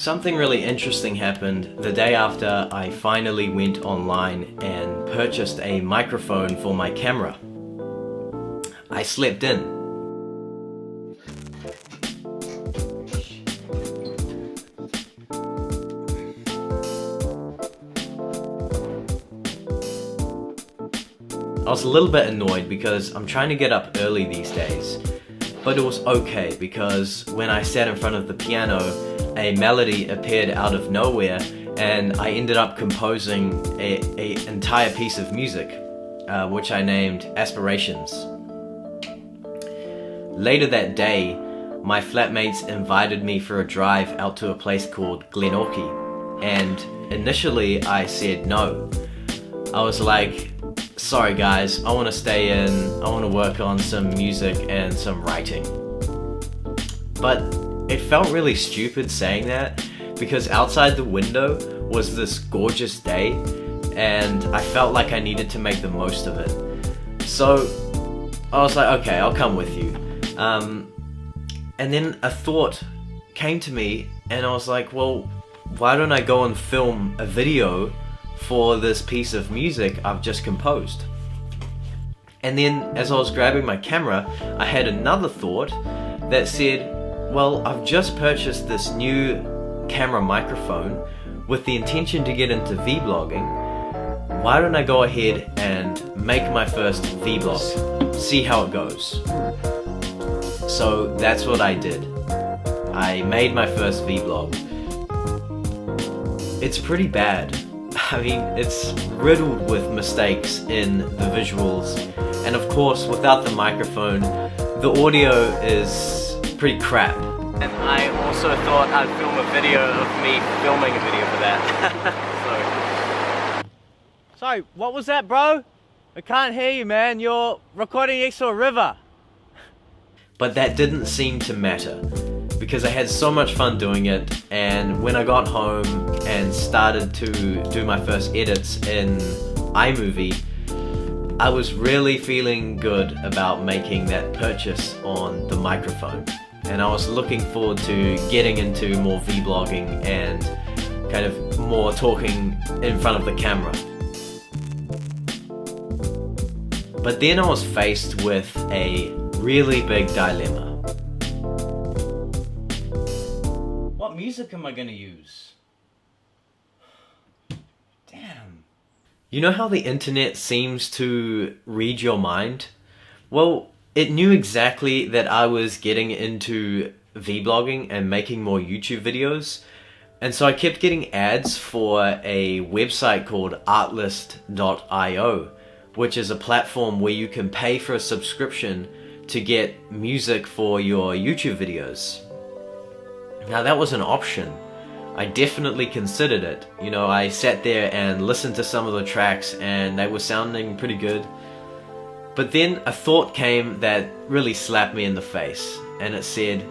Something really interesting happened the day after I finally went online and purchased a microphone for my camera. I slept in. I was a little bit annoyed because I'm trying to get up early these days, but it was okay because when I sat in front of the piano, a melody appeared out of nowhere and I ended up composing an entire piece of music, which I named Aspirations. Later that day, my flatmates invited me for a drive out to a place called Glenorchy, and initially I said no. I was like, sorry guys, I want to stay in, I want to work on some music and some writing. But it felt really stupid saying that because outside the window was this gorgeous day and I felt like I needed to make the most of it. So I was like, okay, I'll come with you. And then a thought came to me and I was like, well, why don't I go and film a video for this piece of music I've just composed? And then as I was grabbing my camera, I had another thought that said, well, I've just purchased this new camera microphone with the intention to get into vlogging. Why don't I go ahead and make my first vlog, see how it goes. So that's what I did. I made my first vlog. It's pretty bad. I mean, it's riddled with mistakes in the visuals, and of course without the microphone the audio is pretty crap. And I also thought I'd film a video of me filming a video for that. Sorry, what was that, bro? I can't hear you, man. You're recording next to a river. But that didn't seem to matter because I had so much fun doing it, and when I got home and started to do my first edits in iMovie, I was really feeling good about making that purchase on the microphone. And I was looking forward to getting into more vlogging and kind of more talking in front of the camera. But then I was faced with a really big dilemma. What music am I gonna use? Damn. You know how the internet seems to read your mind? Well, it knew exactly that I was getting into vlogging and making more YouTube videos, and so I kept getting ads for a website called Artlist.io, which is a platform where you can pay for a subscription to get music for your YouTube videos. Now that was an option. I definitely considered it. You know, I sat there and listened to some of the tracks and they were sounding pretty good. But then a thought came that really slapped me in the face, and it said,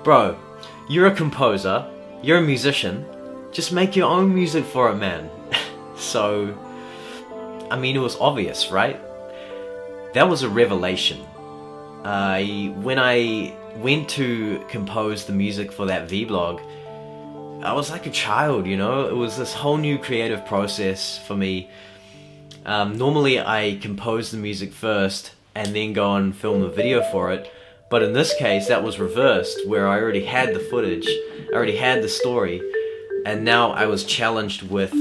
bro, you're a composer, you're a musician, just make your own music for it, man. So, I mean, it was obvious, right? That was a revelation. When I went to compose the music for that vlog, I was like a child, you know? It was this whole new creative process for me. Normally I compose the music first and then go and film the video for it, but in this case that was reversed, where I already had the footage, I already had the story, and now I was challenged with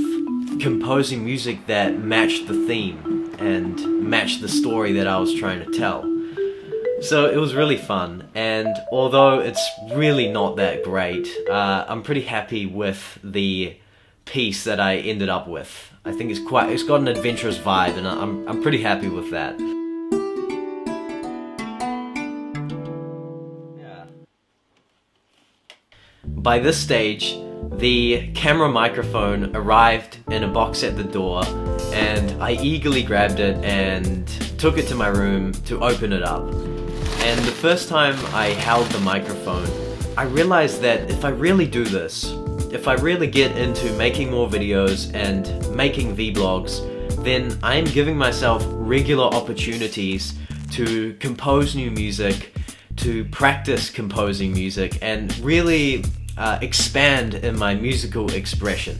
composing music that matched the theme and matched the story that I was trying to tell. So it was really fun, and although it's really not that great, I'm pretty happy with the piece that I ended up with. I think it's got an adventurous vibe, and I'm pretty happy with that. Yeah. By this stage, the camera microphone arrived in a box at the door, and I eagerly grabbed it and took it to my room to open it up. And the first time I held the microphone, I realized that if I really do this, if I really get into making more videos and making vlogs, then I'm giving myself regular opportunities to compose new music, to practice composing music, and really expand in my musical expression.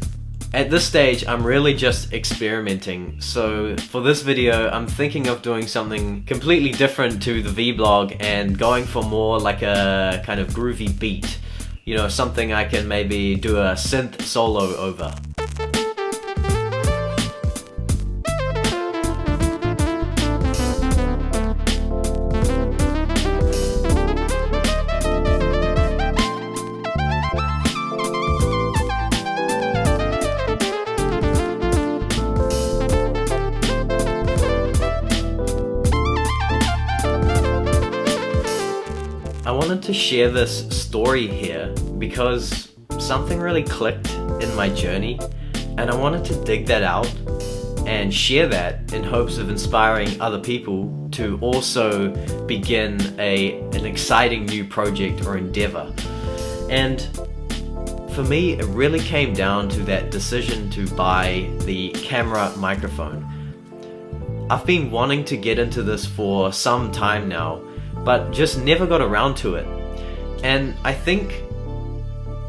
At this stage, I'm really just experimenting, so for this video, I'm thinking of doing something completely different to the vlog and going for more like a kind of groovy beat. You know, something I can maybe do a synth solo over. I wanted to share this story here because something really clicked in my journey, and I wanted to dig that out and share that in hopes of inspiring other people to also begin an exciting new project or endeavor. And for me, it really came down to that decision to buy the camera microphone. I've been wanting to get into this for some time now, but just never got around to it. And I think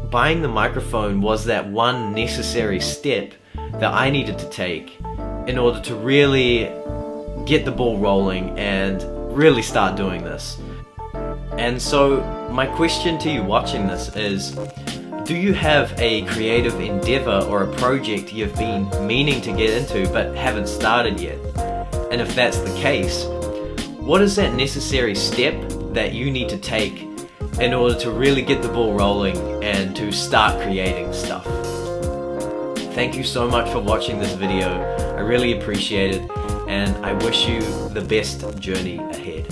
buying the microphone was that one necessary step that I needed to take in order to really get the ball rolling and really start doing this. And so my question to you watching this is, do you have a creative endeavor or a project you've been meaning to get into but haven't started yet? And if that's the case, what is that necessary step that you need to take in order to really get the ball rolling and to start creating stuff? Thank you so much for watching this video. I really appreciate it, and I wish you the best journey ahead.